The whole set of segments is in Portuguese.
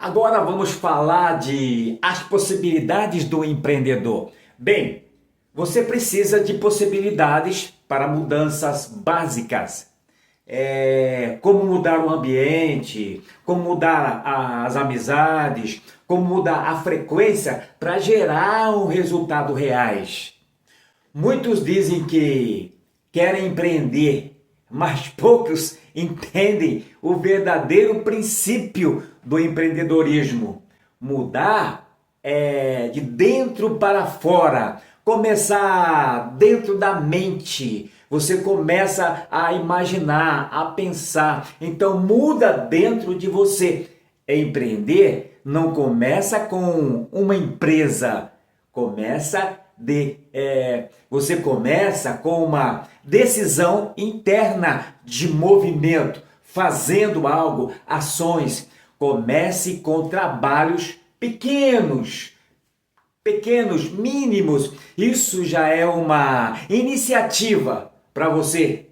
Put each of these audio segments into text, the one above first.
Agora vamos falar de as possibilidades do empreendedor. Bem, você precisa de possibilidades para mudanças básicas. Como mudar o ambiente, como mudar as amizades, como mudar a frequência para gerar um resultado reais. Muitos dizem que querem empreender, mas poucos entendem o verdadeiro princípio do empreendedorismo. Mudar é de dentro para fora, começar dentro da mente. Você começa a imaginar, a pensar. Então muda dentro de você. Empreender não começa com uma empresa, você começa com uma decisão interna de movimento, fazendo algo, ações. Comece com trabalhos pequenos, mínimos. Isso já é uma iniciativa para você,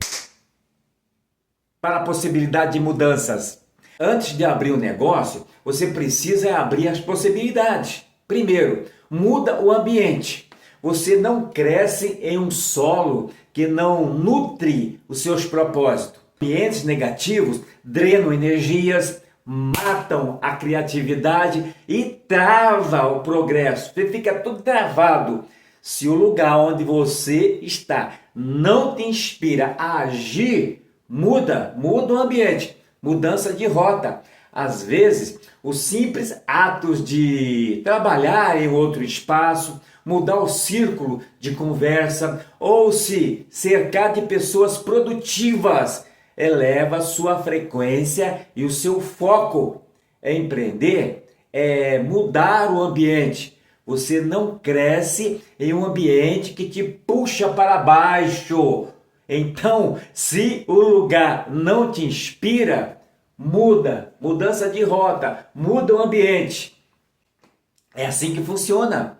para a possibilidade de mudanças. Antes de abrir um negócio, você precisa abrir as possibilidades. Primeiro, muda o ambiente. Você não cresce em um solo que não nutre os seus propósitos. Ambientes negativos drenam energias, matam a criatividade e travam o progresso. Você fica tudo travado. Se o lugar onde você está não te inspira a agir, muda o ambiente. Mudança de rota. Às vezes, os simples atos de trabalhar em outro espaço, mudar o círculo de conversa ou se cercar de pessoas produtivas eleva sua frequência e o seu foco. Empreender é mudar o ambiente. Você não cresce em um ambiente que te puxa para baixo. Então, se o lugar não te inspira, mudança de rota, muda o ambiente. É assim que funciona.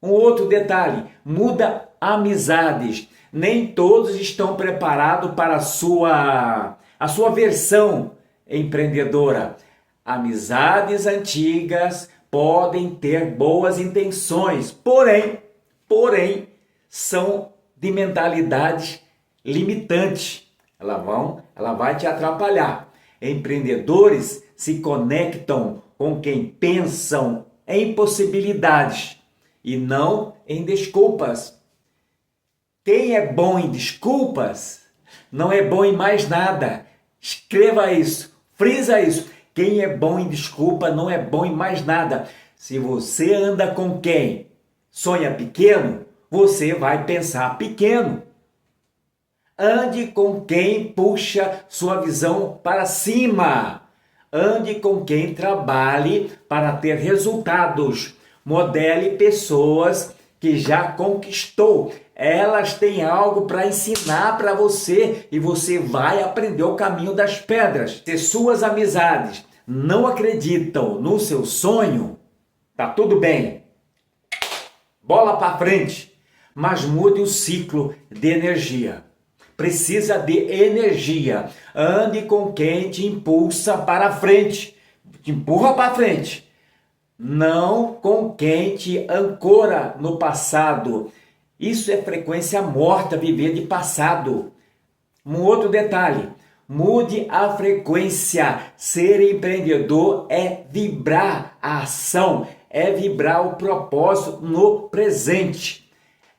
Um outro detalhe, muda amizades. Nem todos estão preparados para a sua versão empreendedora. Amizades antigas podem ter boas intenções, porém são de mentalidades limitantes. Ela vai te atrapalhar. Empreendedores se conectam com quem pensam em possibilidades e não em desculpas. Quem é bom em desculpas não é bom em mais nada. Escreva isso, frisa isso. Quem é bom em desculpa não é bom em mais nada. Se você anda com quem sonha pequeno, você vai pensar pequeno. Ande com quem puxa sua visão para cima. Ande com quem trabalhe para ter resultados. Modele pessoas que já conquistou. Elas têm algo para ensinar para você e você vai aprender o caminho das pedras. Se suas amizades não acreditam no seu sonho, tá tudo bem. Bola para frente, mas mude o ciclo de energia. Precisa de energia. Ande com quem te impulsa para frente, te empurra para frente. Não com quem te ancora no passado. Isso é frequência morta, viver de passado. Um outro detalhe, mude a frequência. Ser empreendedor é vibrar a ação, é vibrar o propósito no presente.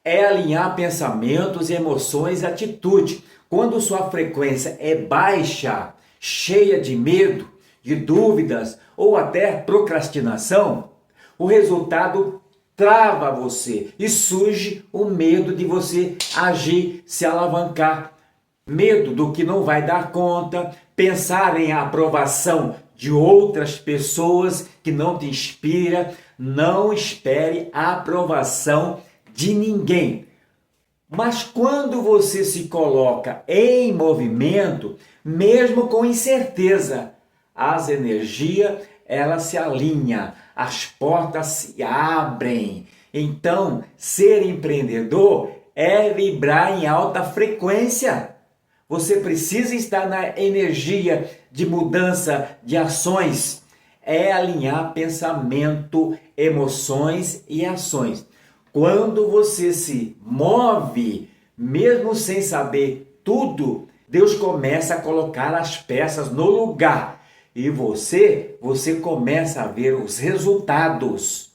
É alinhar pensamentos, emoções e atitude. Quando sua frequência é baixa, cheia de medo, de dúvidas ou até procrastinação, o resultado trava você e surge o medo de você agir, se alavancar. Medo do que não vai dar conta, pensar em aprovação de outras pessoas que não te inspira. Não espere a aprovação de ninguém. Mas quando você se coloca em movimento, mesmo com incerteza, as energias elas se alinham, as portas se abrem. Então, ser empreendedor é vibrar em alta frequência. Você precisa estar na energia de mudança de ações. é alinhar pensamento, emoções e ações. Quando você se move, mesmo sem saber tudo, Deus começa a colocar as peças no lugar e você começa a ver os resultados.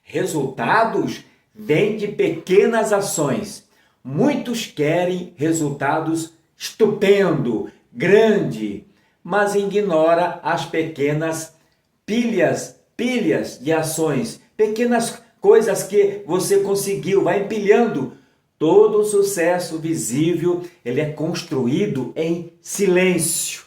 Resultados vêm de pequenas ações. Muitos querem resultados estupendo, grande, mas ignora as pequenas pilhas de ações, pequenas coisas que você conseguiu, vai empilhando. Todo sucesso visível, ele é construído em silêncio,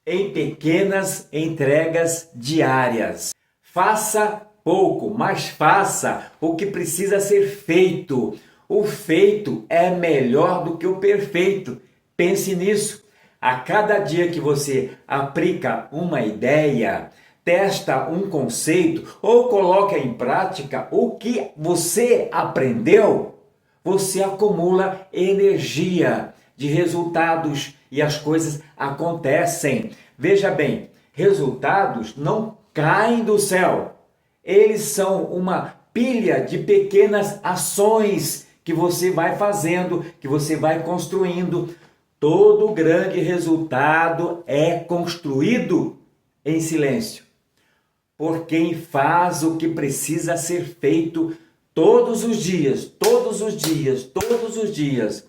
em pequenas entregas diárias. Faça pouco, mas faça o que precisa ser feito. O feito é melhor do que o perfeito. Pense nisso. A cada dia que você aplica uma ideia, testa um conceito ou coloca em prática o que você aprendeu, você acumula energia de resultados e as coisas acontecem. Veja bem, resultados não caem do céu. Eles são uma pilha de pequenas ações que você vai fazendo, que você vai construindo. Todo grande resultado é construído em silêncio, por quem faz o que precisa ser feito todos os dias, todos os dias, todos os dias.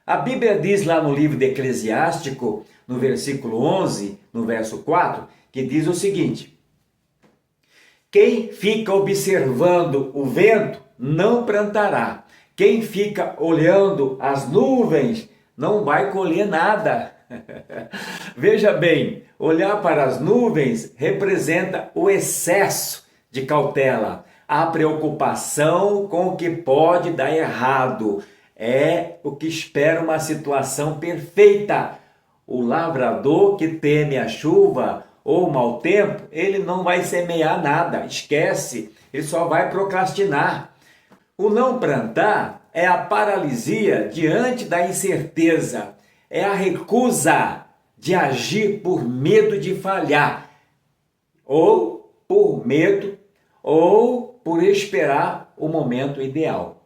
A Bíblia diz lá no livro de Eclesiástico, no versículo 11, no verso 4, que diz o seguinte: quem fica observando o vento não plantará. Quem fica olhando as nuvens não vai colher nada. Veja bem, olhar para as nuvens representa o excesso de cautela, a preocupação com o que pode dar errado. É o que espera uma situação perfeita. O lavrador que teme a chuva ou o mau tempo, ele não vai semear nada, esquece, ele só vai procrastinar. O não plantar é a paralisia diante da incerteza, é a recusa de agir por medo de falhar, ou por medo, ou por esperar o momento ideal.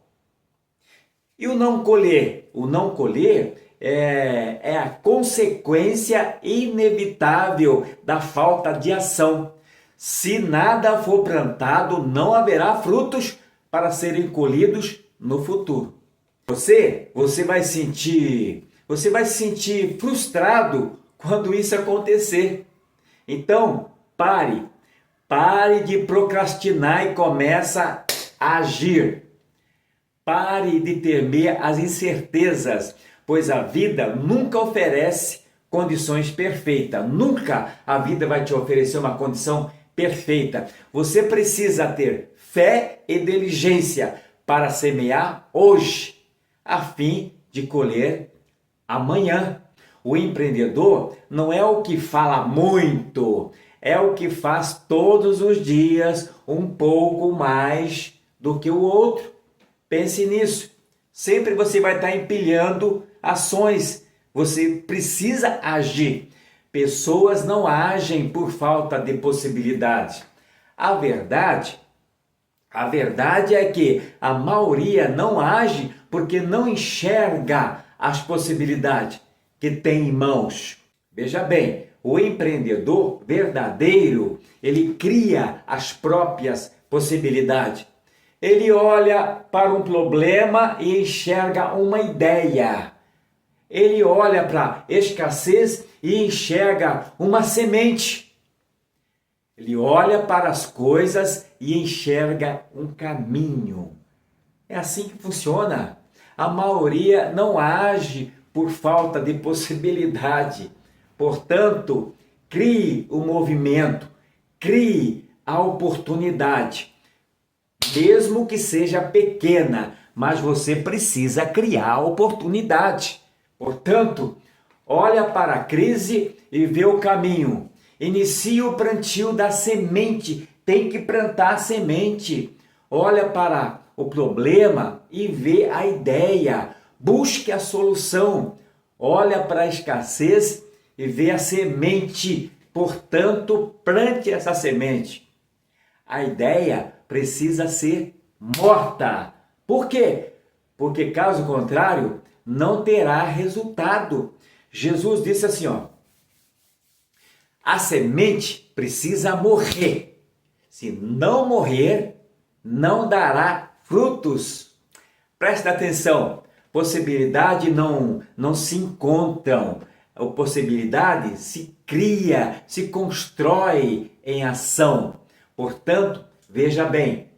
E o não colher? O não colher é a consequência inevitável da falta de ação. Se nada for plantado, não haverá frutos para serem colhidos no futuro. Você vai se sentir frustrado quando isso acontecer. Então, pare de procrastinar e começa a agir. Pare de temer as incertezas, pois a vida nunca oferece condições perfeitas. Nunca a vida vai te oferecer uma condição perfeita. Você precisa ter fé e diligência para semear hoje, a fim de colher amanhã. O empreendedor não é o que fala muito, é o que faz todos os dias um pouco mais do que o outro. Pense nisso. Sempre você vai estar empilhando ações. Você precisa agir. Pessoas não agem por falta de possibilidade. A verdade é que a maioria não age porque não enxerga as possibilidades que tem em mãos. Veja bem, o empreendedor verdadeiro, ele cria as próprias possibilidades. Ele olha para um problema e enxerga uma ideia. Ele olha para a escassez e enxerga uma semente. Ele olha para as coisas e enxerga um caminho. É assim que funciona. A maioria não age por falta de possibilidade. Portanto, crie o movimento, crie a oportunidade. Mesmo que seja pequena, mas você precisa criar a oportunidade. Portanto, olha para a crise e vê o caminho. Inicie o plantio da semente, tem que plantar a semente. Olha para o problema e vê a ideia, busque a solução. Olha para a escassez e vê a semente Portanto, plante essa semente. A ideia precisa ser morta. Por quê? Porque caso contrário, não terá resultado. Jesus disse assim, ó: a semente precisa morrer. Se não morrer, não dará frutos. Presta atenção. Possibilidade não se encontram. A possibilidade se cria, se constrói em ação. Portanto, veja bem,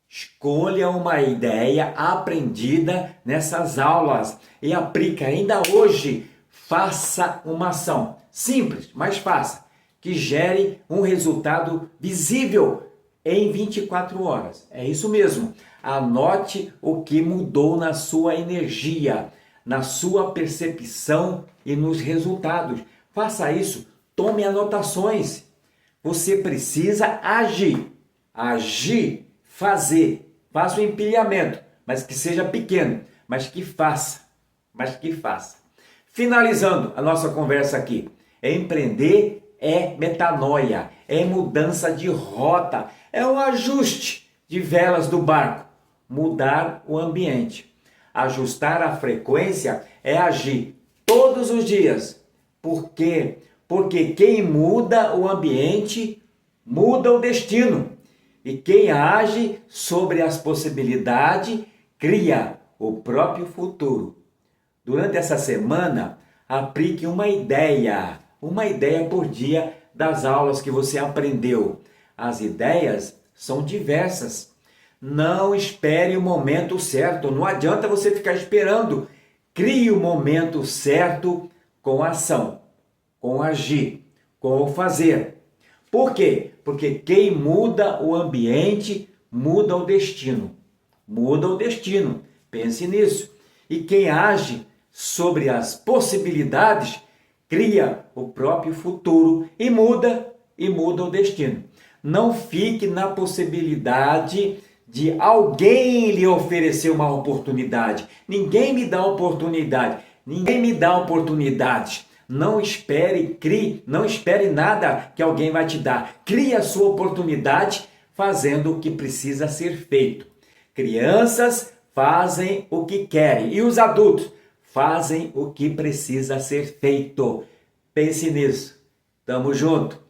escolha uma ideia aprendida nessas aulas e aplique ainda hoje. Faça uma ação simples, mas faça, que gere um resultado visível em 24 horas. É isso mesmo. Anote o que mudou na sua energia, na sua percepção e nos resultados. Faça isso. Tome anotações. Você precisa agir. Agir, fazer. Faça o empilhamento, mas que seja pequeno, mas que faça. Finalizando a nossa conversa aqui. Empreender é metanoia, é mudança de rota, é um ajuste de velas do barco, mudar o ambiente. Ajustar a frequência é agir todos os dias. Por quê? Porque quem muda o ambiente, muda o destino. E quem age sobre as possibilidades, cria o próprio futuro. Durante essa semana, aplique uma ideia por dia das aulas que você aprendeu. As ideias são diversas. Não espere o momento certo, não adianta você ficar esperando. Crie o momento certo com ação, com agir, com o fazer. Por quê? Porque quem muda o ambiente, muda o destino. Muda o destino. Pense nisso. E quem age sobre as possibilidades, cria o próprio futuro e muda o destino. Não fique na possibilidade de alguém lhe oferecer uma oportunidade. Ninguém me dá oportunidade. Não espere, não espere nada que alguém vai te dar. Crie a sua oportunidade fazendo o que precisa ser feito. Crianças fazem o que querem e os adultos fazem o que precisa ser feito. Pense nisso. Tamo junto.